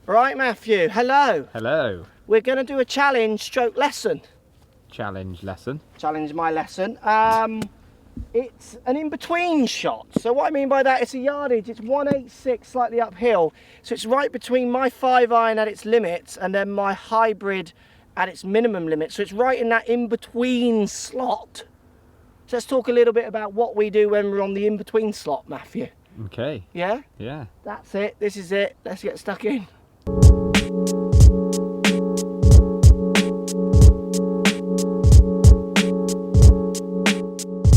Right, Matthew, hello. Hello. We're going to do a challenge stroke lesson. Challenge lesson. Challenge my lesson. It's an in-between shot. So what I mean by that, it's a yardage. It's 186 slightly uphill. So it's right between my 5-iron at its limits and then my hybrid at its minimum limit. So it's right in that in-between slot. So let's talk a little bit about what we do when we're on the in-between slot, Matthew. Okay. Yeah? Yeah. That's it. This is it. Let's get stuck in.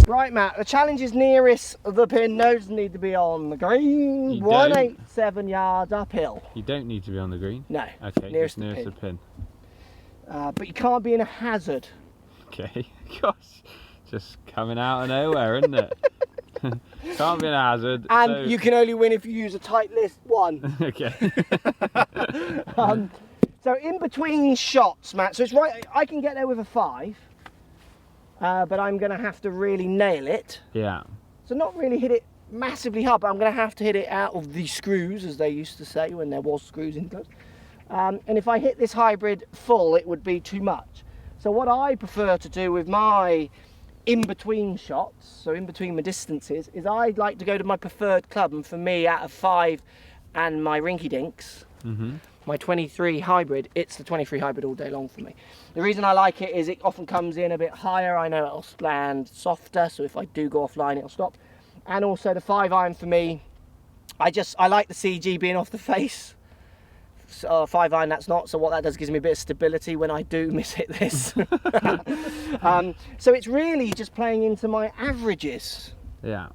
Right, Matt, the challenge is nearest the pin. Those need to be on the green. 187 yards uphill. You don't need to be on the green? No. Okay, nearest the pin. But you can't be in a hazard. Okay. Gosh, just coming out of nowhere, isn't it? Can't be in a hazard. And so... you can only win if you use a tight list one. Okay. So in between shots, Matt, so it's right, I can get there with a 5. But I'm going to have to really nail it. Yeah. So not really hit it massively hard, but I'm going to have to hit it out of the screws, as they used to say when there was screws in clubs. And if I hit this hybrid full, it would be too much. So what I prefer to do with my in-between shots, so in between my distances, is I like to go to my preferred club. And for me, out of 5 and my rinky dinks, my 23 hybrid, it's the 23 hybrid all day long for me. The reason I like it is it often comes in a bit higher. I know it'll land softer, so if I do go offline, it'll stop. And also the 5-iron for me, I like the CG being off the face. So 5-iron, that's not. So what that does gives me a bit of stability when I do miss-hit this. So it's really just playing into my averages. Yeah.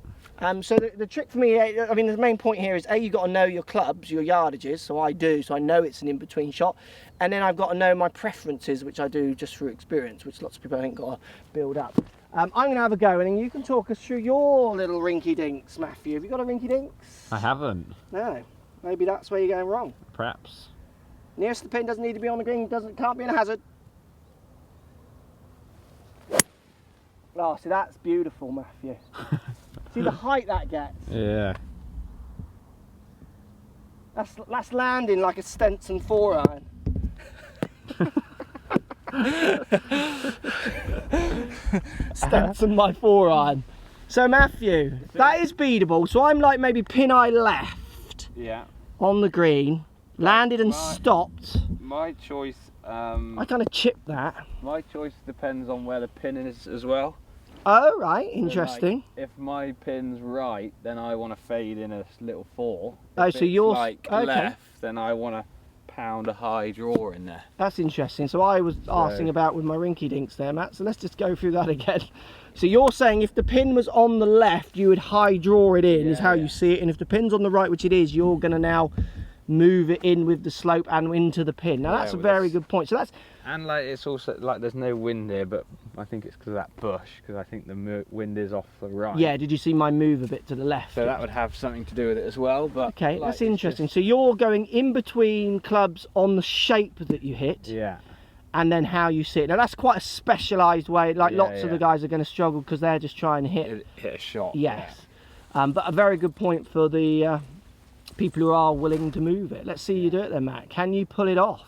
So the trick for me, I mean, the main point here is, you've got to know your clubs, your yardages, so I do, so I know it's an in-between shot. And then I've got to know my preferences, which I do just through experience, which lots of people ain't got to build up. I'm going to have a go, and then you can talk us through your little rinky-dinks, Matthew. Have you got a rinky-dinks? I haven't. No. Maybe that's where you're going wrong. Perhaps. Nearest the pin, doesn't need to be on the green, can't be in a hazard. Oh, see, that's beautiful, Matthew. See the height that gets? Yeah. That's landing like a Stenson 4-iron. Stenson my 4-iron. So Matthew, that is beatable. So I'm like maybe pin eye left. Yeah. On the green, landed and stopped. My choice. I kind of chipped that. My choice depends on where the pin is as well. Oh right, interesting. So, like, if my pin's right, then I want to fade in a little 4. Oh, so you're like left, then I want to pound a high draw in there. That's interesting. So I was asking about with my rinky dinks there, Matt. So let's just go through that again. So you're saying if the pin was on the left, you would high draw it in, is how you see it, and if the pin's on the right, which it is, you're going to now move it in with the slope and into the pin. Now that's a very good point. So that's. And like it's also like there's no wind here, but I think it's because of that bush, because I think the wind is off the right. Yeah, did you see my move a bit to the left? So that would have something to do with it as well. But okay, like, that's interesting. So you're going in between clubs on the shape that you hit. Yeah. And then how you see it. Now that's quite a specialised way. Like lots of the guys are going to struggle because they're just trying to hit a shot. Yes. But a very good point for the people who are willing to move it. Let's see you do it then, Matt. Can you pull it off?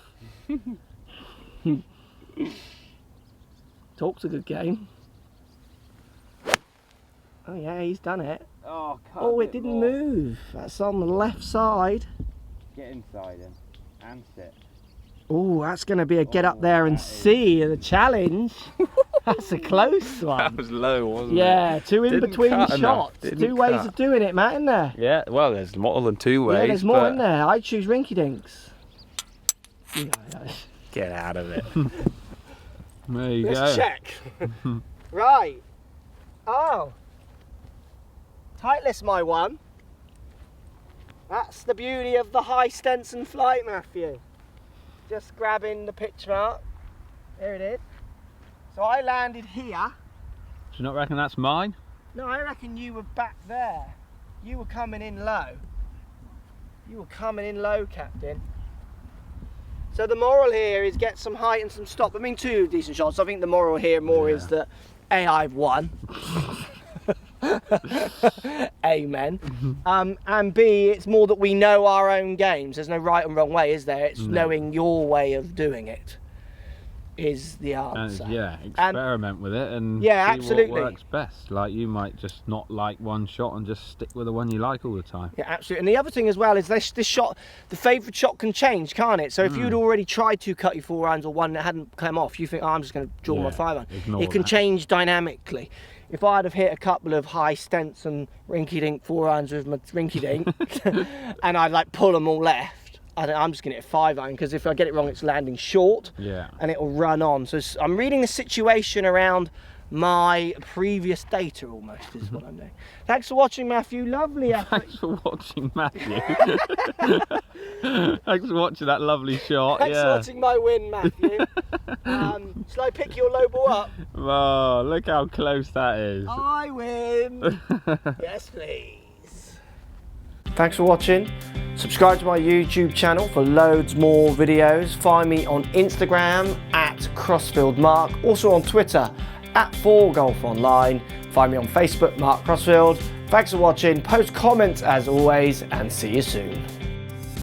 Talk's a good game. Oh yeah, he's done it. Oh, it didn't move. That's on the left side. Get inside him and sit. Oh, that's going to be a get up there and see the challenge. That's a close one. That was low, wasn't it? Yeah, 2 in between shots. 2 ways of doing it, Matt, isn't there? Yeah, well, there's more than 2 ways. Yeah, there's more, isn't there? I choose rinky dinks. Get out of it. There you go. Let's check. Right. Oh. Tightless, my one. That's the beauty of the high Stenson flight, Matthew. Just grabbing the pitch mark. There it is. So I landed here. Do you not reckon that's mine? No, I reckon you were back there. You were coming in low. You were coming in low, Captain. So the moral here is get some height and some stop. I mean, 2 decent shots. I think the moral here more is that A, I've won. Amen. And B, it's more that we know our own games. There's no right and wrong way, is there? It's knowing your way of doing it is the answer. And, experiment with it and see absolutely. what works best. Like, you might just not like one shot and just stick with the one you like all the time. Yeah, absolutely. And the other thing as well is this shot, the favourite shot can change, can't it? So if you'd already tried to cut your 4 irons or one that hadn't come off, you think, oh, I'm just going to draw my 5 iron. It can change dynamically. If I'd have hit a couple of high stents and rinky-dink 4 irons with my rinky-dink and I'd like pull them all left, I'm just going to hit a 5 iron, because if I get it wrong, it's landing short and it'll run on. So I'm reading the situation around my previous data almost is what I'm doing. Thanks for watching, Matthew. Lovely effort. Thanks for watching, Matthew. Thanks for watching that lovely shot. Thanks for watching my win, Matthew. Shall I pick your low ball up? Oh, look how close that is. I win. Yes, please. Thanks for watching. Subscribe to my YouTube channel for loads more videos. Find me on Instagram at Crossfield Mark. Also on Twitter at 4golfonline. Find me on Facebook, Mark Crossfield. Thanks for watching. Post comments as always, and see you soon.